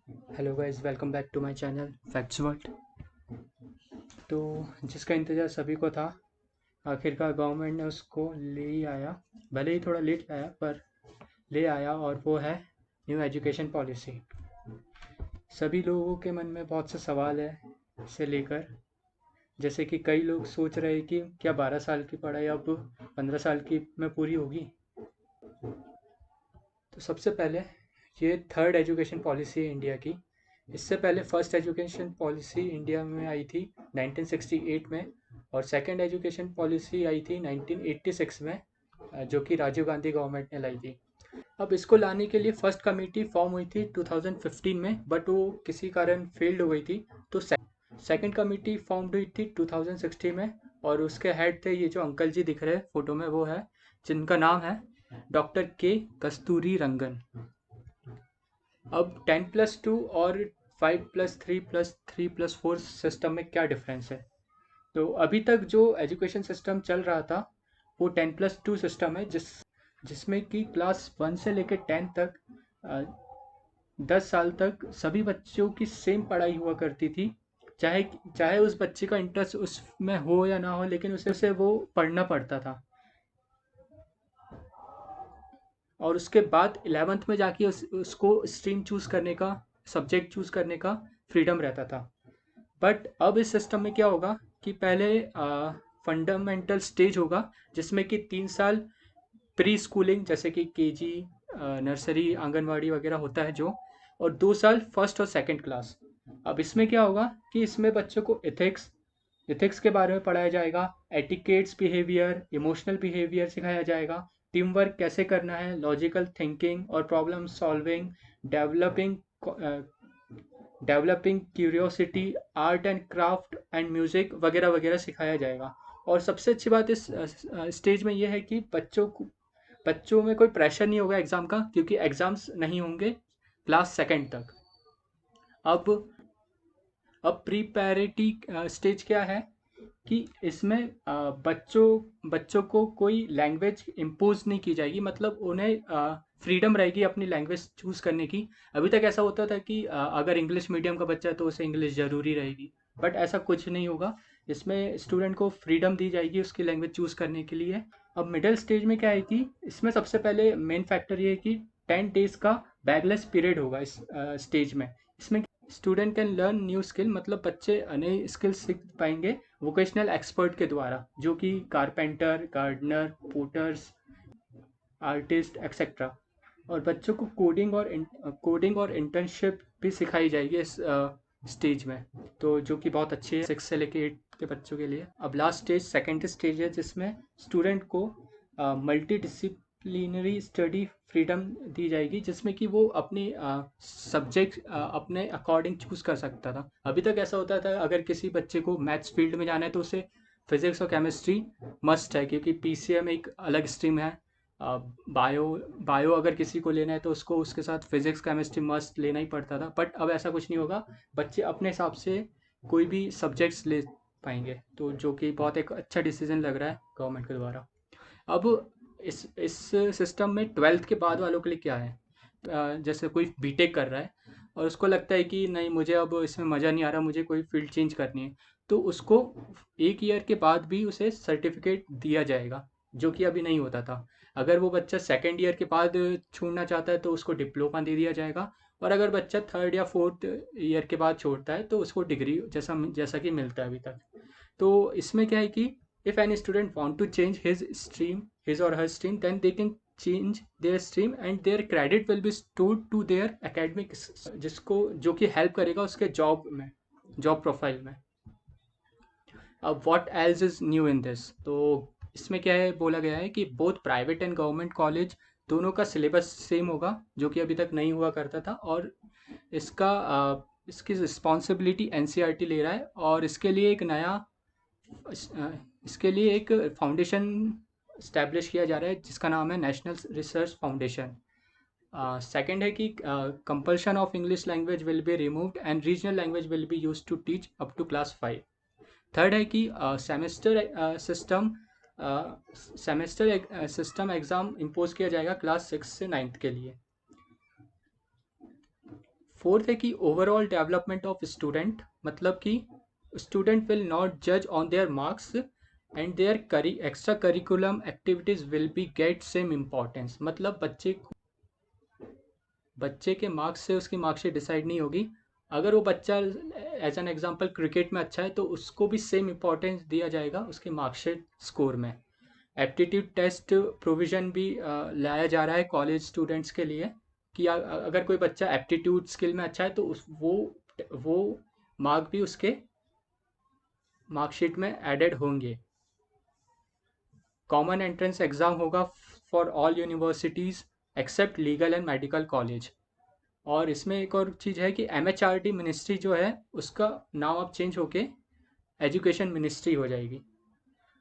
Hello guys, welcome back to my channel facts world. तो जिसका इंतज़ार सभी को था, आखिरकार गवर्नमेंट ने उसको ले ही आया। भले ही थोड़ा लेट आया पर ले आया, और वो है न्यू एजुकेशन पॉलिसी। सभी लोगों के मन में बहुत से सवाल है इसे लेकर। जैसे कि कई लोग सोच रहे हैं कि क्या 12 साल की पढ़ाई अब 15 साल की में पूरी होगी। तो सबसे पहले, ये थर्ड एजुकेशन पॉलिसी है इंडिया की। इससे पहले फर्स्ट एजुकेशन पॉलिसी इंडिया में आई थी 1968 में, और सेकंड एजुकेशन पॉलिसी आई थी 1986 में, जो कि राजीव गांधी गवर्नमेंट ने लाई थी। अब इसको लाने के लिए फर्स्ट कमेटी फॉर्म हुई थी 2015 में, बट वो किसी कारण फेल्ड हो गई थी। तो सेकंड कमेटी फॉर्म हुई थी 2016 में, और उसके हेड थे ये जो अंकल जी दिख रहे हैं फोटो में, वो है जिनका नाम है डॉक्टर के कस्तूरी रंगन। अब 10+2 और 5+3+3+4 सिस्टम में क्या डिफरेंस है? तो अभी तक जो एजुकेशन सिस्टम चल रहा था वो 10+2 सिस्टम है, जिसमें कि क्लास 1 से लेकर 10 तक 10 साल तक सभी बच्चों की सेम पढ़ाई हुआ करती थी। चाहे चाहे उस बच्चे का इंटरेस्ट उसमें हो या ना हो, लेकिन उसे वो पढ़ना पड़ता था। और उसके बाद 11th में जाके उसको स्ट्रीम चूज़ करने का, सब्जेक्ट चूज़ करने का फ्रीडम रहता था। बट अब इस सिस्टम में क्या होगा कि पहले फंडामेंटल स्टेज होगा, जिसमें कि 3 साल प्री स्कूलिंग जैसे कि केजी, नर्सरी, आंगनवाड़ी वगैरह होता है जो, और 2 साल फर्स्ट और सेकंड क्लास। अब इसमें क्या होगा कि इसमें बच्चों को इथिक्स इथिक्स के बारे में पढ़ाया जाएगा, एटिकेट्स बिहेवियर, इमोशनल बिहेवियर सिखाया जाएगा, टीम वर्क कैसे करना है, लॉजिकल थिंकिंग और problem solving, developing developing curiosity, art and craft and music वगैरह वगैरह सिखाया जाएगा। और सबसे अच्छी बात इस स्टेज में यह है कि बच्चों में कोई प्रेशर नहीं होगा एग्ज़ाम का, क्योंकि एग्ज़ाम्स नहीं होंगे क्लास सेकंड तक। अब प्री पैरिटी स्टेज क्या है कि इसमें बच्चों को कोई लैंग्वेज इम्पोज नहीं की जाएगी, मतलब उन्हें फ्रीडम रहेगी अपनी लैंग्वेज चूज़ करने की। अभी तक ऐसा होता था कि अगर इंग्लिश मीडियम का बच्चा है तो उसे इंग्लिश ज़रूरी रहेगी, बट ऐसा कुछ नहीं होगा। इसमें स्टूडेंट को फ्रीडम दी जाएगी उसकी लैंग्वेज चूज़ करने के लिए। अब मिडिल स्टेज में क्या है कि इसमें सबसे पहले मेन फैक्टर ये है कि 10 डेज का बैकलेस पीरियड होगा इस स्टेज में। इसमें student can learn new skill, मतलब बच्चे नए स्किल सीख पाएंगे वोकेशनल एक्सपर्ट के द्वारा, जो कि carpenter, gardener, potters, artist etcetera. और बच्चों को कोडिंग और इंटर्नशिप भी सिखाई जाएगी इस स्टेज में, तो जो कि बहुत अच्छी है 6 से लेके 8 के बच्चों के लिए। अब लास्ट स्टेज सेकेंड स्टेज है, जिसमें स्टूडेंट को मल्टी डिसिप्लिनरी स्टडी फ्रीडम दी जाएगी, जिसमें कि वो अपनी सब्जेक्ट अपने अकॉर्डिंग चूज़ कर सकता था। अभी तक ऐसा होता था अगर किसी बच्चे को मैथ्स फील्ड में जाना है तो उसे फिजिक्स और केमिस्ट्री मस्ट है, क्योंकि पीसीएम एक अलग स्ट्रीम है। बायो बायो अगर किसी को लेना है तो उसको उसके साथ फिजिक्स केमिस्ट्री मस्ट लेना ही पड़ता था, बट अब ऐसा कुछ नहीं होगा। बच्चे अपने हिसाब से कोई भी सब्जेक्ट्स ले पाएंगे, तो जो कि बहुत एक अच्छा डिसीजन लग रहा है गवर्नमेंट के द्वारा। अब इस सिस्टम में 12th के बाद वालों के लिए क्या है? जैसे कोई बीटेक कर रहा है और उसको लगता है कि नहीं, मुझे अब इसमें मज़ा नहीं आ रहा, मुझे कोई फील्ड चेंज करनी है, तो उसको 1 ईयर के बाद भी उसे सर्टिफिकेट दिया जाएगा, जो कि अभी नहीं होता था। अगर वो बच्चा सेकेंड ईयर के बाद छोड़ना चाहता है तो उसको डिप्लोमा दे दिया जाएगा, और अगर बच्चा थर्ड या फोर्थ ईयर के बाद छोड़ता है तो उसको डिग्री जैसा जैसा कि मिलता है अभी तक। तो इसमें क्या है कि if any student want to change his और her stream, then they can change their stream and their credit will be stored to their academic, जिसको जो कि हेल्प करेगा उसके जॉब प्रोफाइल में। अब what else is new in this? तो इसमें क्या है, बोला गया है कि both private and government college दोनों का सिलेबस सेम होगा, जो कि अभी तक नहीं हुआ करता था। और इसकी रिस्पॉन्सिबिलिटी एनसीईआरटी ले रहा है, और इसके लिए एक फाउंडेशन इस्टेब्लिश किया जा रहा है जिसका नाम है नेशनल रिसर्च फाउंडेशन। सेकंड है कि compulsion of English language will be removed and regional language will be use to teach up to class 5। Third है कि सेमेस्टर सिस्टम एग्ज़ाम इम्पोज किया जाएगा क्लास 6 से 9th के लिए। फोर्थ है कि ओवरऑल डेवलपमेंट ऑफ स्टूडेंट, मतलब कि स्टूडेंट विल नॉट जज on their marks and their extra curriculum activities will be get same importance. मतलब बच्चे के मार्क्स से उसकी मार्कशीट डिसाइड नहीं होगी। अगर वो बच्चा एज एन एग्जांपल क्रिकेट में अच्छा है तो उसको भी सेम इम्पोर्टेंस दिया जाएगा उसकी मार्कशीट स्कोर में। एप्टीट्यूड टेस्ट प्रोविज़न भी लाया जा रहा है कॉलेज स्टूडेंट्स के लिए कि अगर कोई बच्चा एप्टीट्यूड स्किल में अच्छा है तो उस वो मार्क भी उसके मार्कशीट में एडेड होंगे। कॉमन एंट्रेंस एग्ज़ाम होगा for all universities except legal and medical college. और इसमें एक और चीज़ है कि एमएचआरडी मिनिस्ट्री जो है उसका नाम अब चेंज होके एजुकेशन मिनिस्ट्री हो जाएगी।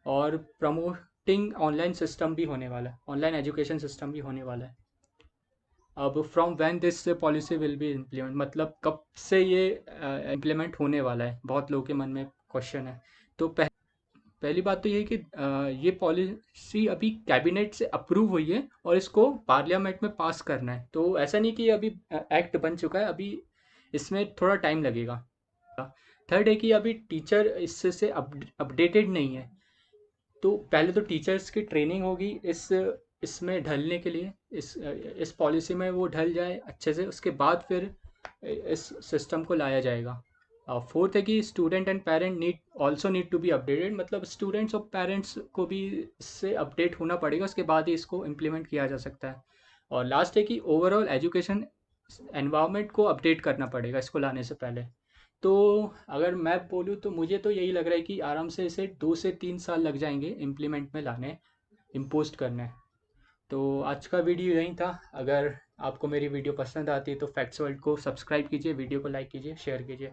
और प्रमोटिंग ऑनलाइन सिस्टम भी होने वाला है, ऑनलाइन एजुकेशन सिस्टम भी होने वाला है। अब from when this policy will be implement, मतलब कब से ये इम्प्लीमेंट होने वाला है, बहुत लोगों के मन में क्वेश्चन है। तो पहली बात तो ये है कि ये पॉलिसी अभी कैबिनेट से अप्रूव हुई है और इसको पार्लियामेंट में पास करना है। तो ऐसा नहीं कि अभी एक्ट बन चुका है, अभी इसमें थोड़ा टाइम लगेगा। थर्ड है कि अभी टीचर इससे से अपडेटेड नहीं है। तो पहले तो टीचर्स की ट्रेनिंग होगी इसमें ढलने के लिए, इस पॉलिसी में वो ढल जाए अच्छे से, उसके बाद फिर इस सिस्टम को लाया जाएगा। फोर्थ है कि student and parent need to be updated, मतलब स्टूडेंट्स और पेरेंट्स को भी इससे अपडेट होना पड़ेगा, उसके बाद ही इसको इम्प्लीमेंट किया जा सकता है। और लास्ट है कि ओवरऑल एजुकेशन एनवायरनमेंट को अपडेट करना पड़ेगा इसको लाने से पहले। तो अगर मैं बोलूँ तो मुझे तो यही लग रहा है कि आराम से इसे 2 से 3 साल लग जाएंगे इम्प्लीमेंट में लाने, इम्पोस्ट करने। तो आज का वीडियो यही था। अगर आपको मेरी वीडियो पसंद आती है तो फैक्ट्स वर्ल्ड को सब्सक्राइब कीजिए, वीडियो को लाइक कीजिए, शेयर कीजिए।